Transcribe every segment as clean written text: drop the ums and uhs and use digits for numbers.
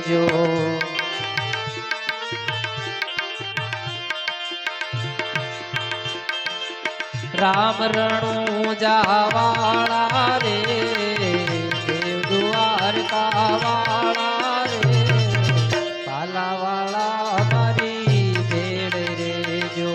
રેજો રામ રણુ જાવાળા રે દેવ દ્વારકા વાળા રે પાલાવાળા મારી ભેળ રેજો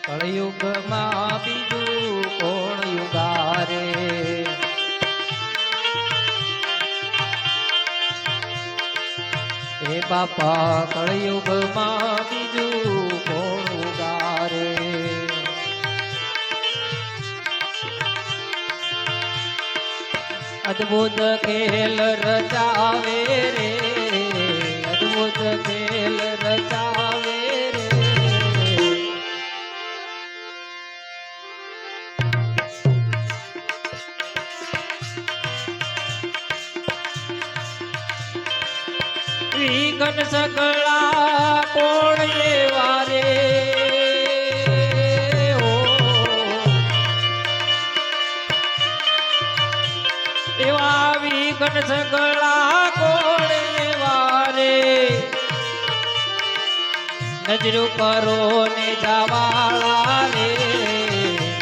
કળયુગમાં બીજું કોણ યુગારે હે બાપા કળયુગમાં બીજું કોણ ઉગારે અદ્ભુત ખેલ રચાવે રે અદ્ભુત ખેલ રચાવે વિઘ્ન સકળા કોણ એવા રે એવા વિઘ્ન સકળા કોણ એવા રે નજરું કરો ને જાવાળા રે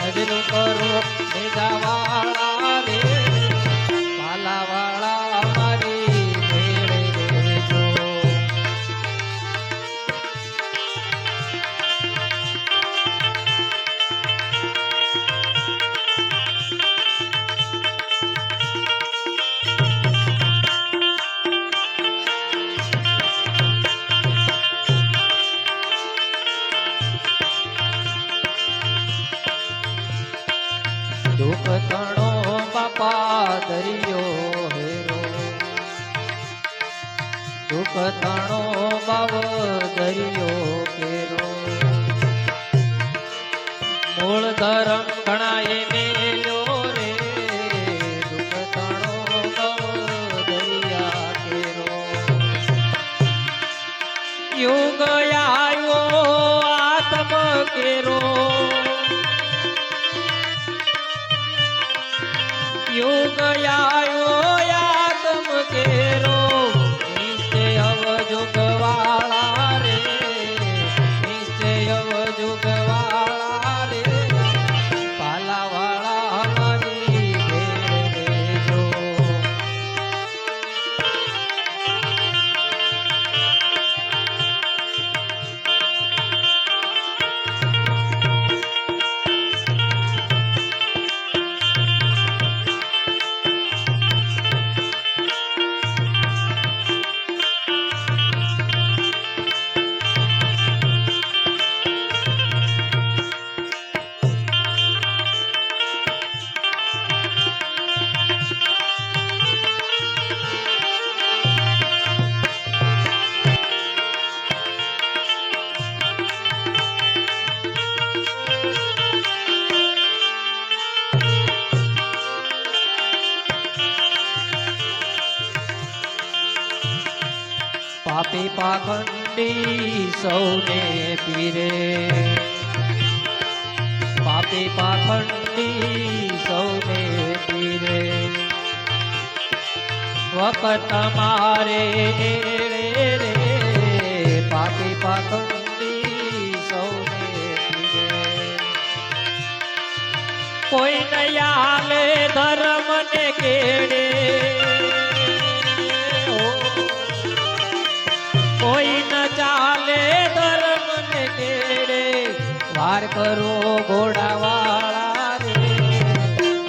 નજરું કરો ને જાવાળા રે પાલાવાળા મારી દુઃખ તણો બાપા દરિયો હેરો દુઃખ તણો બાવ દરિયો કેરો મૂળ ધર્મ ઘણા એ મેલ્યો રે દુઃખ તણો બાવ દરિયા કેરો યુગ આવ્યો આત્મ કેરો યુગ આયો આત્મ કેરો નિશ્ચય અવજુગવાળા રે નિશ્ચય અવજુગવાળા રે પાલાવાળા મારી ભેળ રેજો પાપી પાખંડી સૌને પીરે પાપી પાખંડી સૌને પીરે વખત મારે રે પાપી પાખંડી સૌને પીરે કોઈ નયા હાલે ધર્મ ને કેડે કોઈ ન ચાલે ધર્મ ને કેડે વાર કરો ઘોડાવાળા રે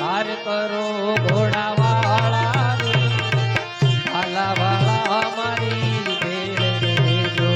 વાર કરો ઘોડાવાળા રે ભાલાવાળા મારી ભેળ રેજો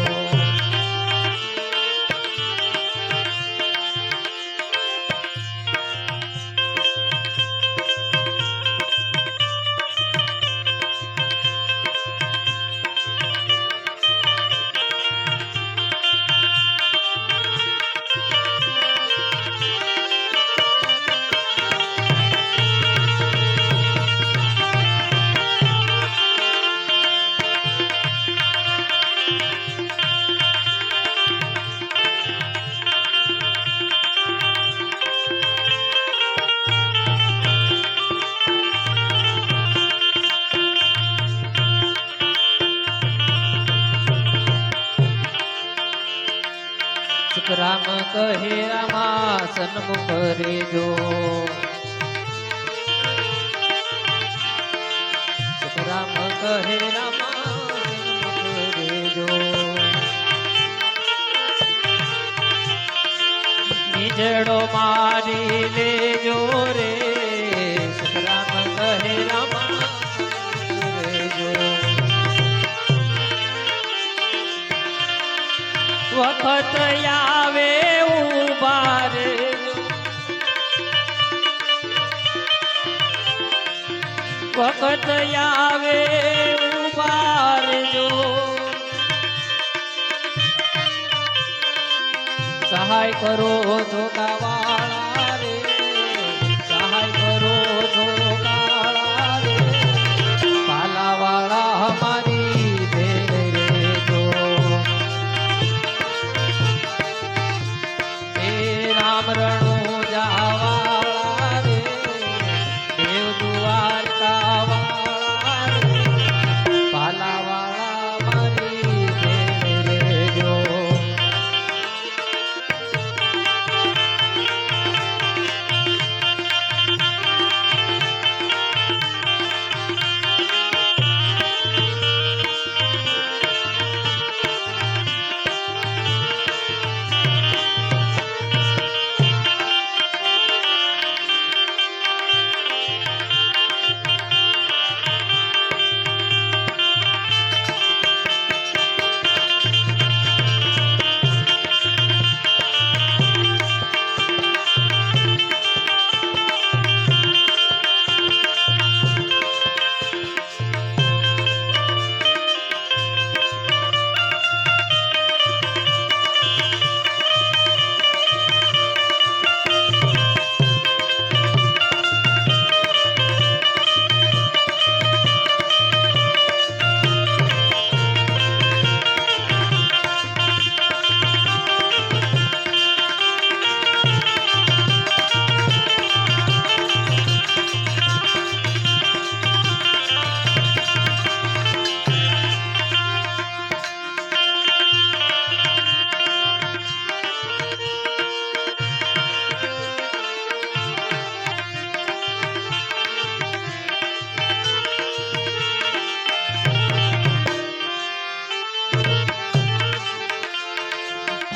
કહે રામા સન્મુખ રેજો સુખરામ કહે રામા સન્મુખ રેજો નીજડો મારી લેજો રે સુખરામ કહે રામા રેજો વખત આવે ઉભા રેજો વખત આવે ઉભા રેજો સહાય કરો જોગાવાળા રે સહાય કરો જોગાવાળા રે પાલાવાળા અમારી ભેર રેજો હે રામ રણુ જાવાળા રે દેવ દ્વારકા વાળા રે પાલાવાળા અમારી ભેર રેજો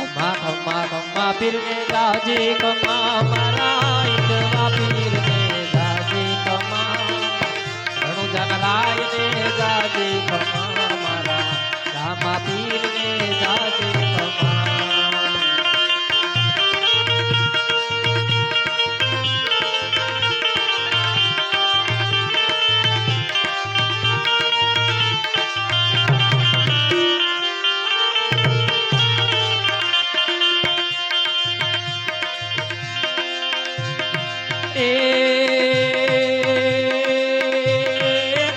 खम्मा पीर ने गाजे कमा मारा इंदवा पीर ने गाजे कमा रणु जनराय ने गाजे कमा मारा रामा पीर ने गाजे कमा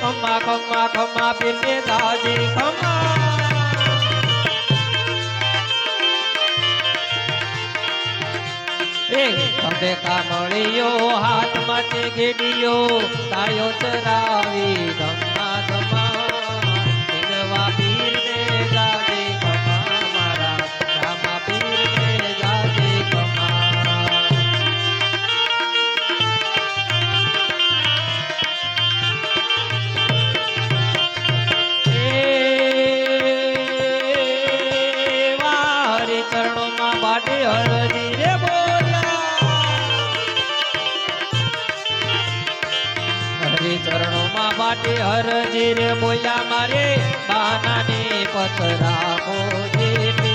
खम्मा खम्मा खम्मा पीर ने गाजे खम्मा खंबे का मळियो हाथ माथे घेडियो तायो चरावी धम्मा धम्मा इंदवा पीर ने गाजे खम्मा मारा रामा पीर ने गाजे खम्मा चरणों में बाटे हरजी रे बोला हरे चरणों में बाटे हरजी रे बोला मारे बाना ने पतरा मोजे